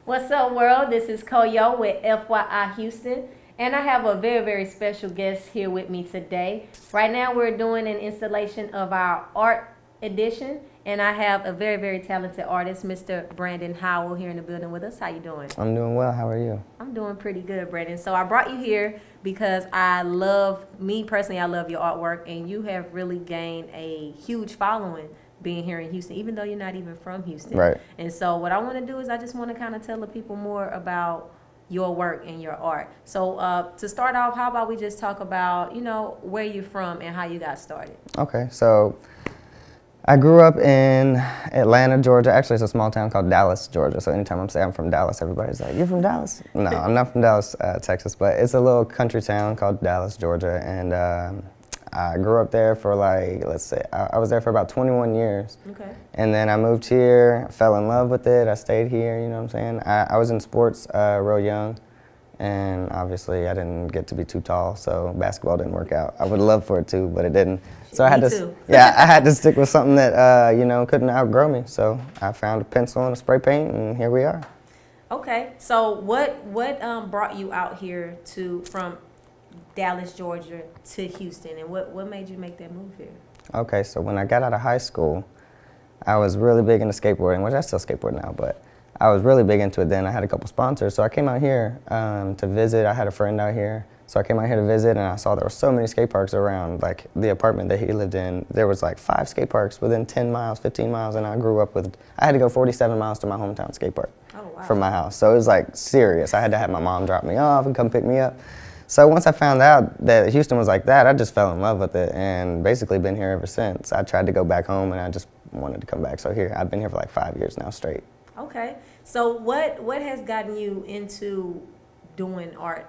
What's up, world? This is Coyo with FYI Houston, and I have a very, very special guest here with me today. Right now, we're doing an installation of our art edition, and I have a very, very talented artist, Mr. Brandon Howell, here in the building with us. How you doing? I'm doing well. How are you? I'm doing pretty good, Brandon. So I brought you here because I love your artwork, and you have really gained a huge following being here in Houston, even though you're not even from Houston. Right. And so what I want to do is I just want to kind of tell the people more about your work and your art. So to start off, how about we just talk about, where you're from and how you got started? Okay, so I grew up in Atlanta, Georgia. Actually, it's a small town called Dallas, Georgia. So anytime I'm saying I'm from Dallas, everybody's like, "You're from Dallas?" No, I'm not from Dallas, Texas, but it's a little country town called Dallas, Georgia. And I grew up there for I was there for about 21 years. Okay. And then I moved here, fell in love with it. I stayed here, you know what I'm saying? I was in sports real young, and obviously I didn't get to be too tall, so basketball didn't work out. I would love for it to, but it didn't. So I had to, I had to stick with something that, couldn't outgrow me. So I found a pencil and a spray paint, and here we are. Okay, so what brought you out here from Dallas, Georgia to Houston, and what made you make that move here? Okay, so when I got out of high school, I was really big into skateboarding, which I still skateboard now, but I was really big into it then. I had a couple sponsors, so I came out here to visit. I had a friend out here, so I came out here to visit, and I saw there were so many skate parks around, like the apartment that he lived in. There was like 5 skate parks within 10 miles, 15 miles, and I had to go 47 miles to my hometown skate park from my house. So it was like serious. I had to have my mom drop me off and come pick me up. So once I found out that Houston was like that, I just fell in love with it and basically been here ever since. I tried to go back home and I just wanted to come back. So I've been here for like 5 years now straight. Okay. So what has gotten you into doing art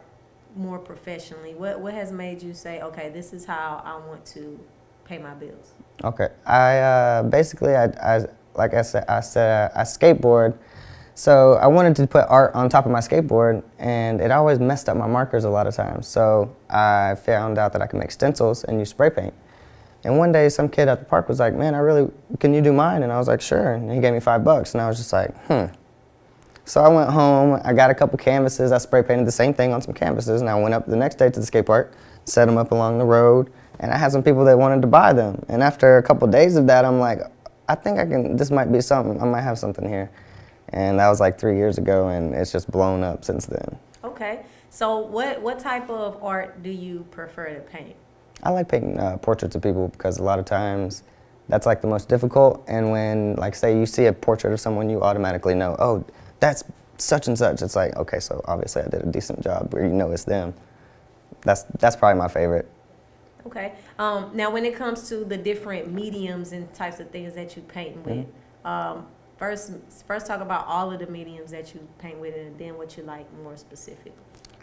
more professionally? What has made you say, okay, this is how I want to pay my bills? Okay. I like I said, I skateboard. So I wanted to put art on top of my skateboard, and it always messed up my markers a lot of times. So I found out that I can make stencils and use spray paint. And one day some kid at the park was like, "Man, can you do mine?" And I was like, "Sure." And he gave me $5, and I was just like, So I went home, I got a couple canvases, I spray painted the same thing on some canvases, and I went up the next day to the skate park, set them up along the road, and I had some people that wanted to buy them. And after a couple days of that, I'm like, I think this might be something, I might have something here. And that was like 3 years ago, and it's just blown up since then. Okay. So what type of art do you prefer to paint? I like painting portraits of people because a lot of times that's like the most difficult. And when, like, say you see a portrait of someone, you automatically know, oh, that's such and such. It's like, okay, so obviously I did a decent job where you know it's them. That's probably my favorite. Okay. Now, when it comes to the different mediums and types of things that you paint with, First talk about all of the mediums that you paint with, and then what you like more specific.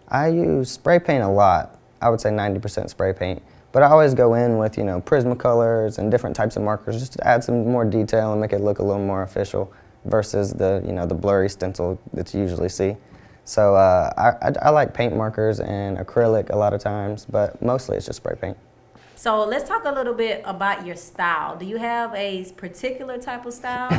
I use spray paint a lot. I would say 90% spray paint. But I always go in with, Prismacolors and different types of markers just to add some more detail and make it look a little more official versus the, the blurry stencil that you usually see. So I like paint markers and acrylic a lot of times, but mostly it's just spray paint. So let's talk a little bit about your style. Do you have a particular type of style?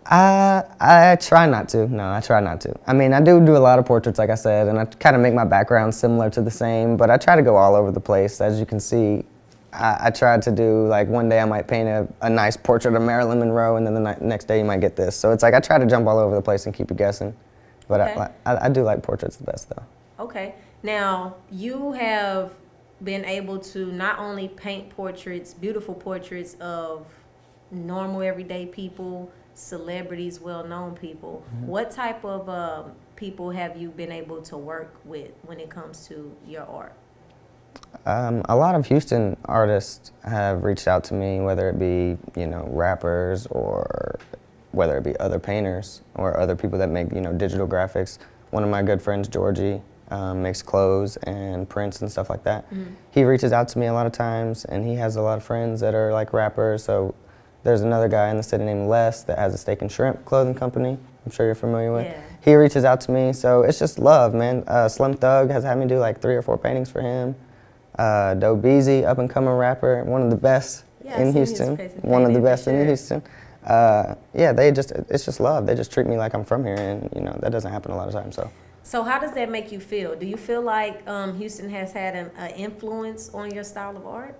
I try not to. No, I try not to. I mean, I do a lot of portraits, like I said, and I kind of make my background similar to the same, but I try to go all over the place. As you can see, I tried to do, like, one day I might paint a nice portrait of Marilyn Monroe, and then the next day you might get this. So it's like I try to jump all over the place and keep you guessing. But okay. I do like portraits the best, though. Okay. Now, you have been able to not only paint portraits, beautiful portraits of normal everyday people, celebrities, well-known people. Mm-hmm. What type of people have you been able to work with when it comes to your art? A lot of Houston artists have reached out to me, whether it be, rappers or whether it be other painters or other people that make, digital graphics. One of my good friends, Georgie, makes clothes and prints and stuff like that. Mm-hmm. He reaches out to me a lot of times, and he has a lot of friends that are like rappers, so There's another guy in the city named Les that has a steak and shrimp clothing company. I'm sure you're familiar with. Yeah. He reaches out to me, so it's just love, man. Slim Thug has had me do like 3 or 4 paintings for him. Doe Beezy, up and coming rapper, one of the best in Houston. One of the best in Houston. Yeah, it's just love. They just treat me like I'm from here, and you know that doesn't happen a lot of times. So how does that make you feel? Do you feel like Houston has had an influence on your style of art?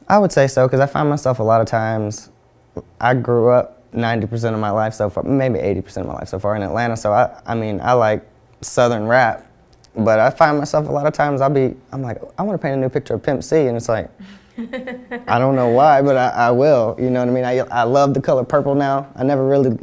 I would say so, because I find myself a lot of times, I grew up 90% of my life so far, maybe 80% of my life so far in Atlanta, so I mean, I like Southern rap, but I find myself a lot of times I'm like, I want to paint a new picture of Pimp C, and it's like, I don't know why, but I will, you know what I mean? I love the color purple now. I never really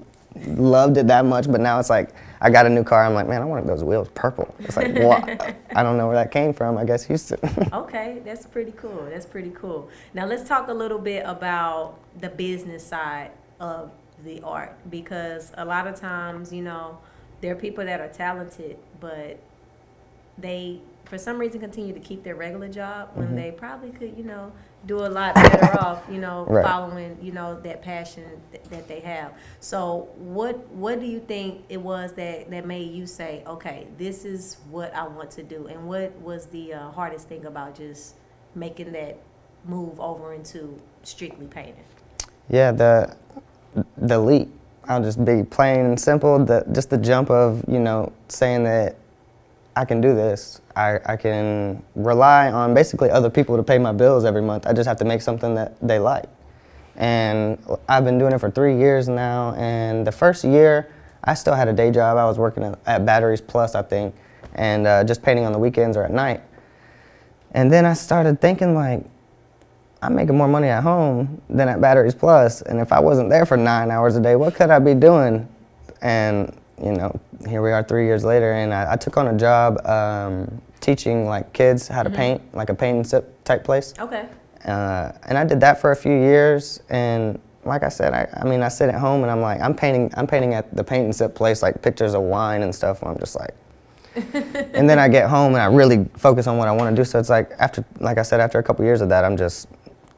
loved it that much, but now it's like, I got a new car, I'm like, man, I want those wheels purple. It's like, what? I don't know where that came from, I guess Houston. Okay, that's pretty cool. That's pretty cool. Now let's talk a little bit about the business side of the art, because a lot of times, you know, there are people that are talented, but they, for some reason, continue to keep their regular job when they probably could, you know, do a lot better off, you know, Right. following, you know, that passion that they have. So what do you think it was that made you say, okay, this is what I want to do? And what was the hardest thing about just making that move over into strictly painting? Yeah, the leap. I'll just be plain and simple. Just the jump of, you know, saying that I can do this. I can rely on basically other people to pay my bills every month. I just have to make something that they like. And I've been doing it for 3 years now. And the first year, I still had a day job. I was working at Batteries Plus, I think, and just painting on the weekends or at night. And then I started thinking, like, I'm making more money at home than at Batteries Plus, and if I wasn't there for 9 hours a day, what could I be doing? And you know, here we are 3 years later, and I took on a job teaching like kids how to paint, like a paint and sip type place. Okay. And I did that for a few years, and like I said, I mean, I sit at home and I'm like, I'm painting at the paint and sip place, like pictures of wine and stuff, and I'm just like, and then I get home and I really focus on what I want to do. So it's like like I said, after a couple years of that,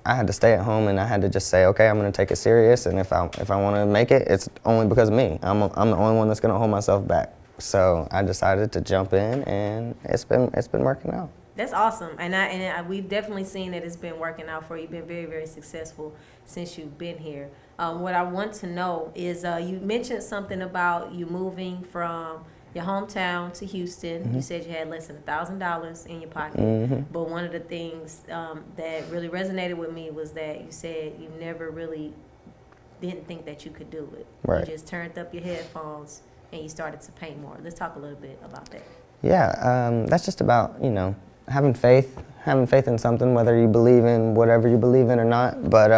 I had to stay at home, and I had to just say, okay, I'm going to take it serious, and if I want to make it, it's only because of me. I'm the only one that's going to hold myself back. So I decided to jump in, and it's been working out. That's awesome, and we've definitely seen that it's been working out for you. You've been very, very successful since you've been here. What I want to know is you mentioned something about you moving from your hometown to Houston. You said you had less than $1,000 in your pocket. But one of the things that really resonated with me was that you said you never really didn't think that you could do it. Right. You just turned up your headphones and you started to paint more. Let's talk a little bit about that. Yeah, that's just about, you know, having faith in something, whether you believe in whatever you believe in or not. But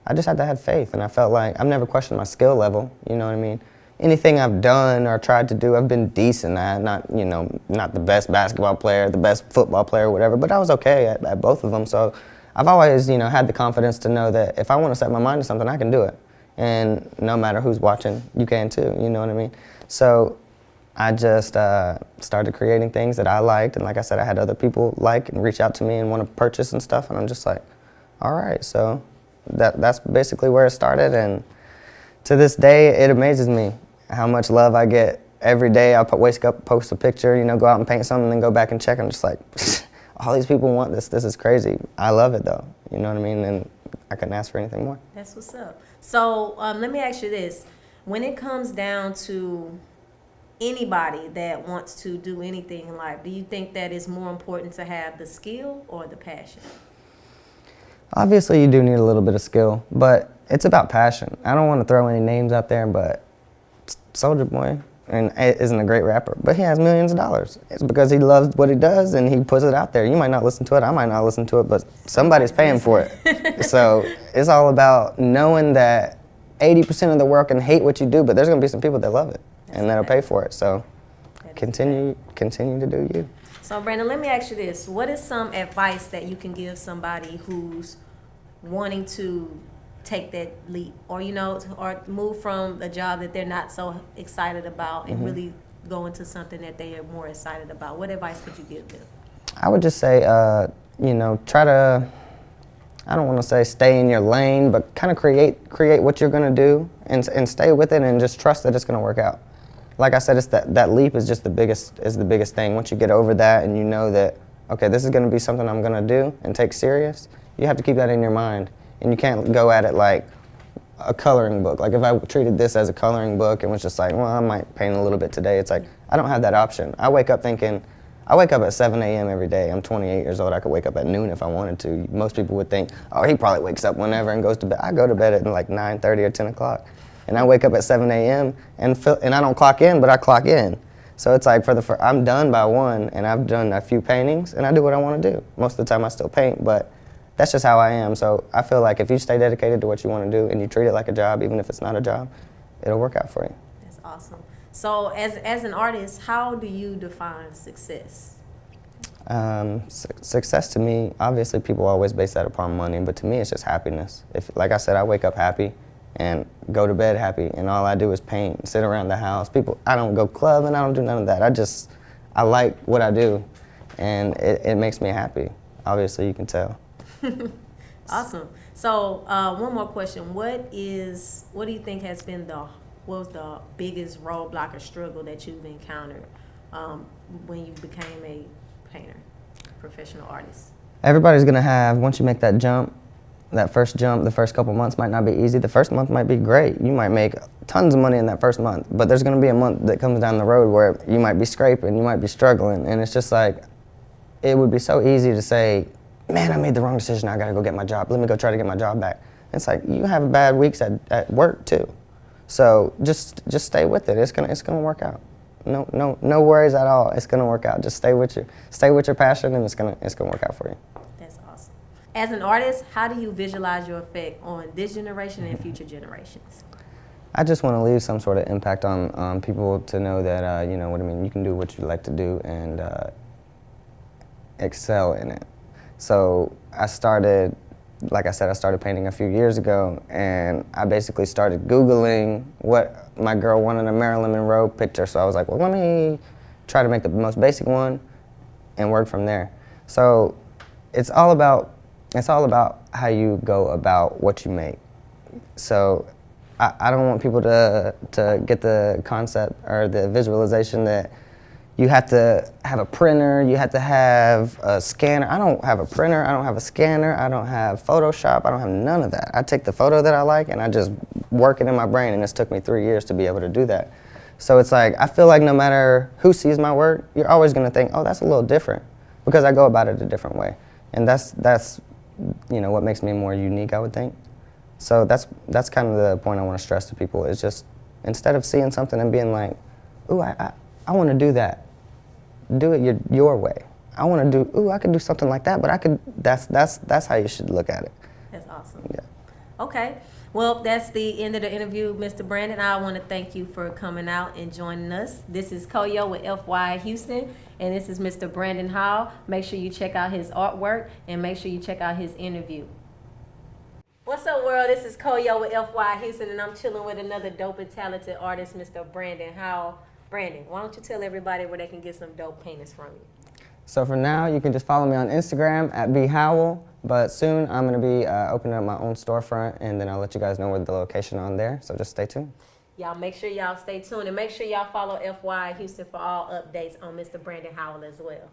I just had to have faith, and I felt like I've never questioned my skill level. You know what I mean? Anything I've done or tried to do, I've been decent at. Not the best basketball player, the best football player, whatever, but I was okay at both of them. So I've always, you know, had the confidence to know that if I want to set my mind to something, I can do it. And no matter who's watching, you can too, you know what I mean? So I just started creating things that I liked, and like I said, I had other people like and reach out to me and want to purchase and stuff, and I'm just like, all right, so that's basically where it started, and to this day, it amazes me how much love I get every day. I'll wake up, post a picture, you know, go out and paint something, and then go back and check. I'm just like, all these people want this. This is crazy. I love it though. You know what I mean? And I couldn't ask for anything more. That's what's up. So let me ask you this: when it comes down to anybody that wants to do anything in life, do you think that it's more important to have the skill or the passion? Obviously, you do need a little bit of skill, but it's about passion. I don't want to throw any names out there, but Soulja Boy isn't a great rapper, but he has millions of dollars. It's because he loves what he does, and he puts it out there. You might not listen to it, I might not listen to it, but somebody's paying for it. So it's all about knowing that 80% of the world can hate what you do, but there's going to be some people that love it and that'll pay for it. So continue to do you. So Brandon, let me ask you this: what is some advice that you can give somebody who's wanting to take that leap, or or move from a job that they're not so excited about and really go into something that they are more excited about? What advice could you give them? I would just say, try to, I don't want to say stay in your lane, but kind of create what you're going to do and stay with it and just trust that it's going to work out. Like I said, it's that leap is just the biggest thing. Once you get over that and you know that, okay, this is going to be something I'm going to do and take serious, you have to keep that in your mind. And you can't go at it like a coloring book. Like if I treated this as a coloring book and was just like, well, I might paint a little bit today, it's like, I don't have that option. I wake up at 7 a.m. every day. I'm 28 years old. I could wake up at noon if I wanted to. Most people would think, oh, he probably wakes up whenever and goes to bed. I go to bed at like 9:30 or 10 o'clock. And I wake up at 7 a.m. and I don't clock in, but I clock in. So it's like I'm done by 1, and I've done a few paintings, and I do what I want to do. Most of the time I still paint, but that's just how I am. So I feel like if you stay dedicated to what you want to do and you treat it like a job, even if it's not a job, it'll work out for you. That's awesome. So as an artist, how do you define success? Success to me, obviously people always base that upon money, but to me it's just happiness. Like I said, I wake up happy and go to bed happy, and all I do is paint, sit around the house. I don't go clubbing, I don't do none of that. I like what I do, and it makes me happy. Obviously, you can tell. Awesome. So one more question. What do you think has been what was the biggest roadblock or struggle that you've encountered when you became a painter, professional artist? Everybody's gonna have, once you make that jump, the first couple months might not be easy. The first month might be great. You might make tons of money in that first month, but there's gonna be a month that comes down the road where you might be scraping, you might be struggling, and it's just like, it would be so easy to say, man, I made the wrong decision, I gotta go get my job. Let me go try to get my job back. It's like, you have bad weeks at work too. So just stay with it. It's gonna work out. No worries at all. It's gonna work out. Just stay with your passion, and it's gonna work out for you. That's awesome. As an artist, how do you visualize your effect on this generation and future generations? I just want to leave some sort of impact on people to know that you know what I mean. You can do what you like to do and excel in it. So like I said, I started painting a few years ago, and I basically started Googling what my girl wanted a Marilyn Monroe picture. So I was like, well, let me try to make the most basic one and work from there. So it's all about how you go about what you make. So I don't want people to get the concept or the visualization that you have to have a printer, you have to have a scanner. I don't have a printer, I don't have a scanner, I don't have Photoshop, I don't have none of that. I take the photo that I like and I just work it in my brain, and it's took me 3 years to be able to do that. So it's like, I feel like no matter who sees my work, you're always gonna think, oh, that's a little different, because I go about it a different way. And that's you know, what makes me more unique, I would think. So that's kind of the point I want to stress to people, is just, instead of seeing something and being like, ooh, I want to do that. Do it your way. I want to do, ooh, I could do something like that, but I could, that's how you should look at it. That's awesome. Yeah. Okay. Well, that's the end of the interview, Mr. Brandon. I want to thank you for coming out and joining us. This is Coyo with FYI Houston, and this is Mr. Brandon Howell. Make sure you check out his artwork, and make sure you check out his interview. What's up, world? This is Coyo with FYI Houston, and I'm chilling with another dope and talented artist, Mr. Brandon Howell. Brandon, why don't you tell everybody where they can get some dope paintings from you? So for now, you can just follow me on Instagram at @bhowell, but soon I'm going to be opening up my own storefront, and then I'll let you guys know where the location on there, so just stay tuned. Y'all make sure y'all stay tuned, and make sure y'all follow FYI Houston for all updates on Mr. Brandon Howell as well.